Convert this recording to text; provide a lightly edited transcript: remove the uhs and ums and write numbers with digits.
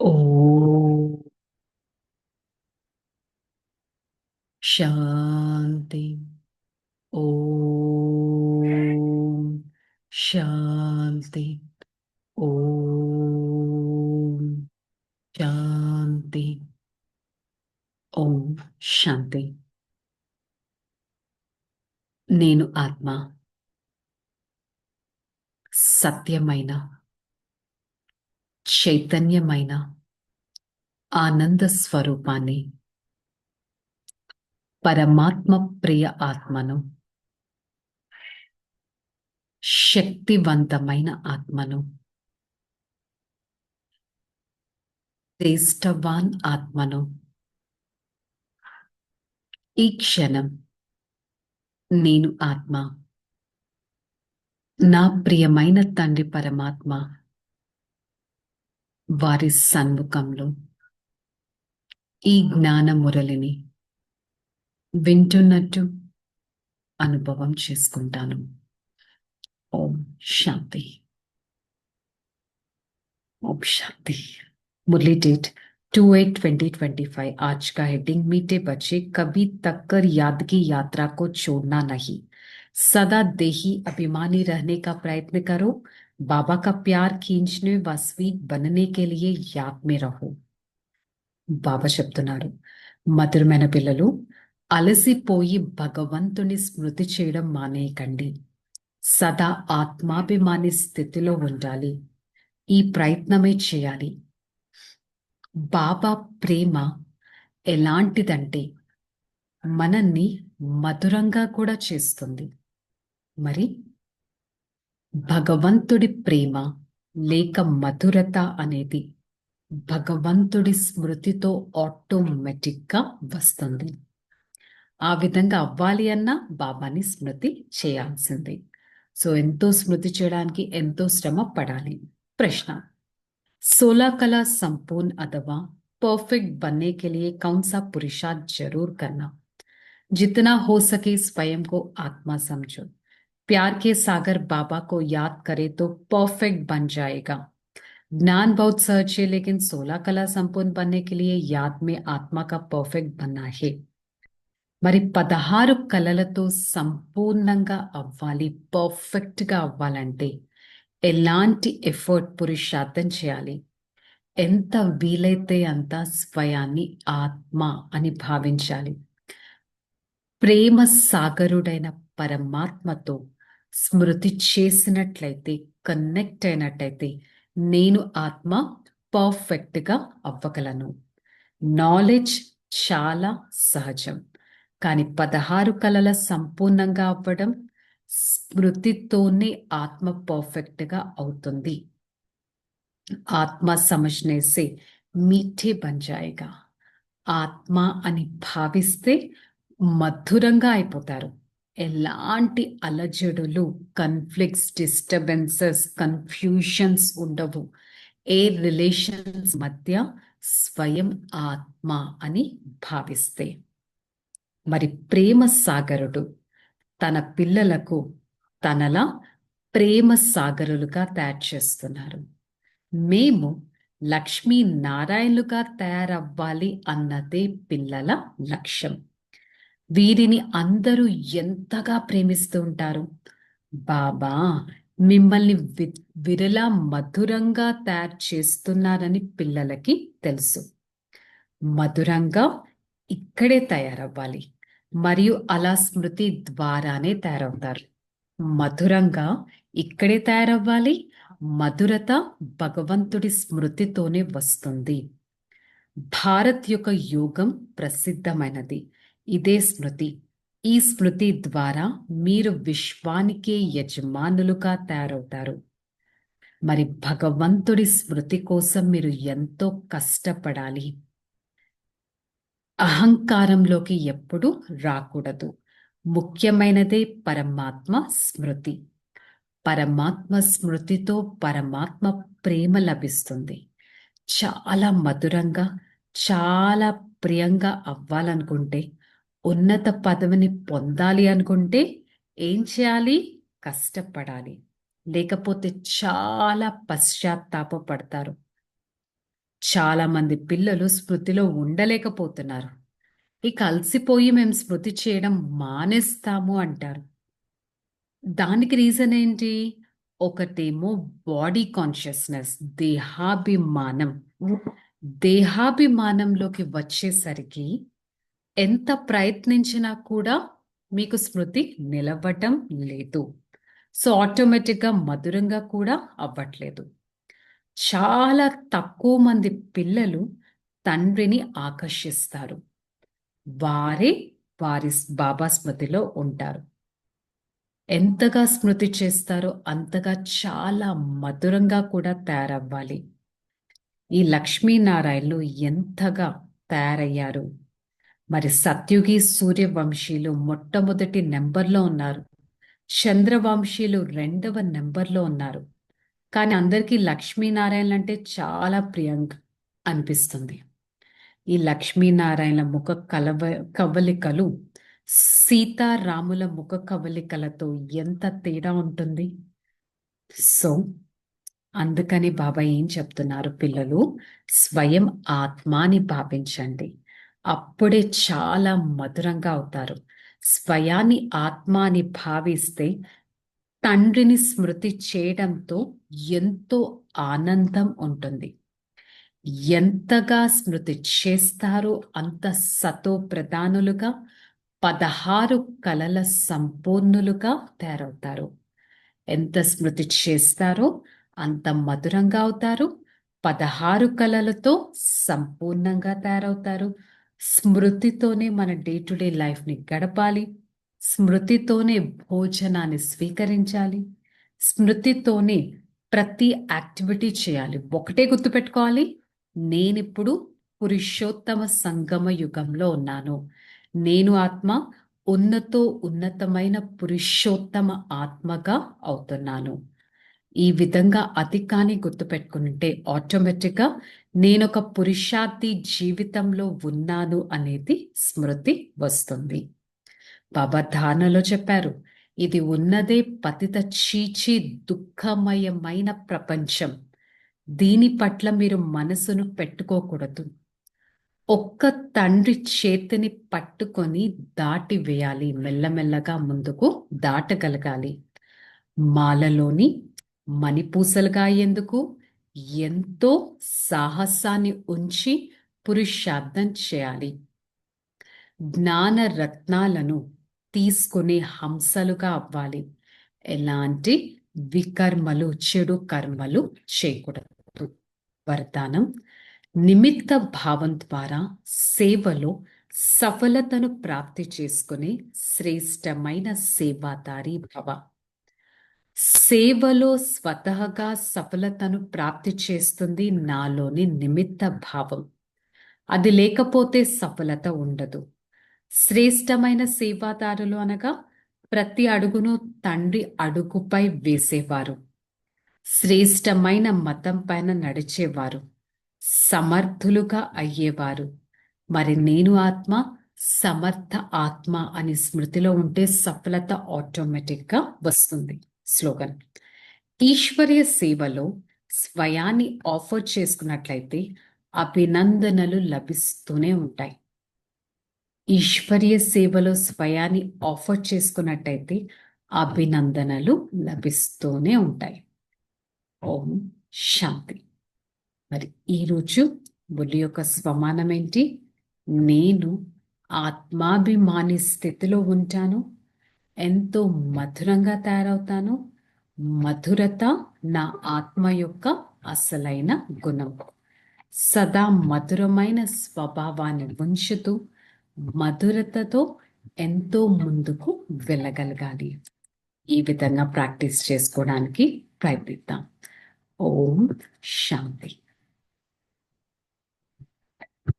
ఓం శాంతి. ఓం శాంతి. ఓం శాంతి. ఓం శాంతి. నేను ఆత్మ సత్యమైన చైతన్యమైన ఆనంద స్వరూపాన్ని, పరమాత్మ ప్రియ ఆత్మను, శక్తివంతమైన ఆత్మను, శ్రేష్టవాన్ ఆత్మను ఈ క్షణం నేను ఆత్మ, నా ప్రియమైన తండ్రి పరమాత్మ వారి సన్ముఖంలో ఈ జ్ఞాన మురళిని వింటున్నట్టు అనుభవం చేసుకుంటాను. ఓం శాంతి. ओम शांति। मुरली डेट 2/8/2025। आज का हेडिंग मीठे बच्चे कभी तक कर याद की यात्रा को छोड़ना नहीं, सदा देही अभिमानी रहने का प्रयत्न करो, बाबा का प्यार खींचने व स्वीट बनने के लिए याद में रहो। బాబా చెప్తున్నారు, మధురమైన పిల్లలు, అలసిపోయి భగవంతుని స్మృతి చేయడం మానేయకండి. సదా ఆత్మాభిమాని స్థితిలో ఉండాలి. ఈ ప్రయత్నమే చేయాలి. బాబా ప్రేమ ఎలాంటిదంటే మనల్ని మధురంగా కూడా చేస్తుంది. మరి భగవంతుడి ప్రేమ లేక మధురత అనేది భగవంతుడి స్మృతితో ఆటోమేటిక్గా వస్తుంది. ఆ విధంగా అవ్వాలి అన్నా బాబాని స్మృతి చేయాల్సిందే. సో ఎంతో స్మృతి చేయడానికి ఎంతో శ్రమ పడాలి. ప్రశ్న, 16 कला संपूर्ण अथवा परफेक्ट बनने के लिए कौन सा पुरुषार्थ जरूर करना? जितना हो सके स्वयं को आत्मा समझो। प्यार के सागर बाबा को याद करे तो परफेक्ट बन जाएगा। ज्ञान बहुत सहज है, लेकिन 16 कला संपूर्ण बनने के लिए याद में आत्मा का परफेक्ट बनना है. మరి 16 కళలతో సంపూర్ణంగా అవ్వాలి, పర్ఫెక్ట్గా అవ్వాలంటే ఎలాంటి ఎఫర్ట్, పురుషార్థం చేయాలి? ఎంత వీలైతే అంత స్వయాన్ని ఆత్మ అని భావించాలి. ప్రేమ సాగరుడైన పరమాత్మతో స్మృతి చేసినట్లయితే, కనెక్ట్ అయినట్లయితే నేను ఆత్మ పర్ఫెక్ట్గా అవ్వగలను. నాలెడ్జ్ చాలా సహజం, కానీ 16 కళల సంపూర్ణంగా అవ్వడం స్మృతితోనే ఆత్మ పర్ఫెక్ట్గా అవుతుంది. ఆత్మ సమజ్నే సే మీఠే బన్ జాయేగా. ఆత్మ అని భావిస్తే మధురంగా అయిపోతారు. ఎలాంటి అలజడులు, కన్ఫ్లిక్ట్స్, డిస్టర్బెన్సెస్, కన్ఫ్యూషన్స్ ఉండవు. ఏ రిలేషన్స్ మధ్య స్వయం ఆత్మ అని భావిస్తే. మరి ప్రేమ సాగరుడు తన పిల్లలకు తనలా ప్రేమ సాగరులుగా తయారు చేస్తున్నారు. మేము లక్ష్మీ నారాయణులుగా తయారవ్వాలి అన్నదే పిల్లల లక్ష్యం. వీరిని అందరూ ఎంతగా ప్రేమిస్తూ ఉంటారు. బాబా మిమ్మల్ని విరలా మధురంగా తయారు చేస్తున్నారని పిల్లలకి తెలుసు. మధురంగా ఇక్కడే తయారవ్వాలి, మరియు అలా స్మృతి ద్వారానే తయారవుతారు. మధురంగా ఇక్కడే తయారవ్వాలి. మధురత భగవంతుడి స్మృతితోనే వస్తుంది. భారత్ యొక్క యోగం ప్రసిద్ధమైనది. ఇదే స్మృతి. ఈ స్మృతి ద్వారా మీరు విశ్వానికే యజమానులుగా తయారవుతారు. మరి భగవంతుడి స్మృతి కోసం మీరు ఎంతో కష్టపడాలి. అహంకారంలోకి ఎప్పుడు రాకూడదు. ముఖ్యమైనదే పరమాత్మ స్మృతి. పరమాత్మ స్మృతితో పరమాత్మ ప్రేమ లభిస్తుంది. చాలా మధురంగా, చాలా ప్రియంగా అవ్వాలనుకుంటే, ఉన్నత పదవిని పొందాలి అనుకుంటే ఏం చేయాలి? కష్టపడాలి. లేకపోతే చాలా పశ్చాత్తాపపడతారు. చాలా మంది పిల్లలు స్మృతిలో ఉండలేకపోతున్నారు. ఇక అలసిపోయి మేము స్మృతి చేయడం మానేస్తాము అంటారు. దానికి రీజన్ ఏంటి? ఒకటేమో బాడీ కాన్షియస్నెస్, దేహాభిమానం. దేహాభిమానంలోకి వచ్చేసరికి ఎంత ప్రయత్నించినా కూడా మీకు స్మృతి నిలవటం లేదు. సో ఆటోమేటిక్గా మధురంగా కూడా అవ్వట్లేదు. చాలా తక్కువ మంది పిల్లలు తండ్రిని ఆకర్షిస్తారు. వారే వారి బాబా స్మృతిలో ఉంటారు. ఎంతగా స్మృతి చేస్తారో అంతగా చాలా మధురంగా కూడా తయారవ్వాలి. ఈ లక్ష్మీనారాయణలు ఎంతగా తయారయ్యారు. మరి సత్యుగి సూర్యవంశీలు మొట్టమొదటి నెంబర్లో ఉన్నారు. చంద్రవంశీలు 2వ నెంబర్లో ఉన్నారు. కానీ అందరికీ లక్ష్మీనారాయణలు అంటే చాలా ప్రియంగా అనిపిస్తుంది. ఈ లక్ష్మీనారాయణ ముఖ కవలికలు సీతారాముల ముఖ కవలికలతో ఎంత తేడా ఉంటుంది. సో అందుకని బాబా ఏం చెప్తున్నారు, పిల్లలు స్వయం ఆత్మాని భావించండి, అప్పుడే చాలా మధురంగా అవుతారు. స్వయాన్ని ఆత్మ అని భావిస్తే తండ్రిని స్మృతి చేయడంతో ఎంతో ఆనందం ఉంటుంది. ఎంతగా స్మృతి చేస్తారో అంత సతో ప్రధానులుగా 16 కళల సంపూర్ణులుగా తయారవుతారు. ఎంత స్మృతి చేస్తారో అంత మధురంగా అవుతారు. 16 కళలతో సంపూర్ణంగా తయారవుతారు. స్మృతితోనే మన డే టు డే లైఫ్ని గడపాలి. స్మృతితోనే భోజనాన్ని స్వీకరించాలి. స్మృతితోనే ప్రతి యాక్టివిటీ చేయాలి. ఒకటే గుర్తుపెట్టుకోవాలి, నేనిప్పుడు పురుషోత్తమ సంగమ యుగంలో ఉన్నాను. నేను ఆత్మ ఉన్నతమైన పురుషోత్తమ ఆత్మగా అవుతున్నాను. ఈ విధంగా అధికాన్ని గుర్తుపెట్టుకుంటే ఆటోమేటిక్గా నేనొక పురుషార్థి జీవితంలో ఉన్నాను అనేది స్మృతి వస్తుంది. బాబా ధారణలో చెప్పారు, ఇది ఉన్నదే పతిత చీచి దుఃఖమయమైన ప్రపంచం. దీని పట్ల మీరు మనసును పెట్టుకోకూడదు. ఒక్క తండ్రి చేతిని పట్టుకొని దాటి వేయాలి. మెల్లమెల్లగా ముందుకు దాటగలగాలి. మాలలోని మణిపూసలుగా అయ్యేందుకు ఎంతో సాహసాన్ని ఉంచి పురుషార్థం చేయాలి. జ్ఞాన రత్నాలను తీసుకునే హంసలుగా అవ్వాలి. ఎలాంటి వికర్మలు, చెడు కర్మలు చేయకూడదు. వరదానం: నిమిత్త భావం ద్వారా సేవలో సఫలతను ప్రాప్తి చేసుకునే శ్రేష్టమైన సేవాదారి భవ. సేవలో స్వతహగా సఫలతను ప్రాప్తి చేస్తుంది నాలోని నిమిత్త భావం. అది లేకపోతే సఫలత ఉండదు. శ్రేష్టమైన సేవాదారులు అనగా ప్రతి అడుగును తండ్రి అడుగుపై వేసేవారు, శ్రేష్టమైన మతం పైన నడిచేవారు, సమర్థులుగా అయ్యేవారు. మరి నేను ఆత్మ, సమర్థ ఆత్మ అని స్మృతిలో ఉంటే సఫలత ఆటోమేటిక్గా వస్తుంది. స్లోగన్: ఈశ్వర్య సేవలో స్వయాన్ని ఆఫర్ చేసుకున్నట్లయితే అభినందనలు లభిస్తూనే ఉంటాయి. ఈశ్వర్య సేవలో స్వయాన్ని ఆఫర్ చేసుకున్నట్టయితే అభినందనలు లభిస్తూనే ఉంటాయి. ఓం శాంతి. మరి ఈరోజు బుల్లి యొక్క స్వమానం ఏంటి? నేను ఆత్మాభిమాని స్థితిలో ఉంటాను, ఎంతో మధురంగా తయారవుతాను. మధురత నా ఆత్మ యొక్క అసలైన గుణం. సదా మధురమైన స్వభావాన్ని ఉంచుతూ మధురతతో ఎంతో ముందుకు వెళ్ళగలగాలి. ఈ విధంగా ప్రాక్టీస్ చేసుకోవడానికి ప్రయత్నిద్దాం. ఓం శాంతి.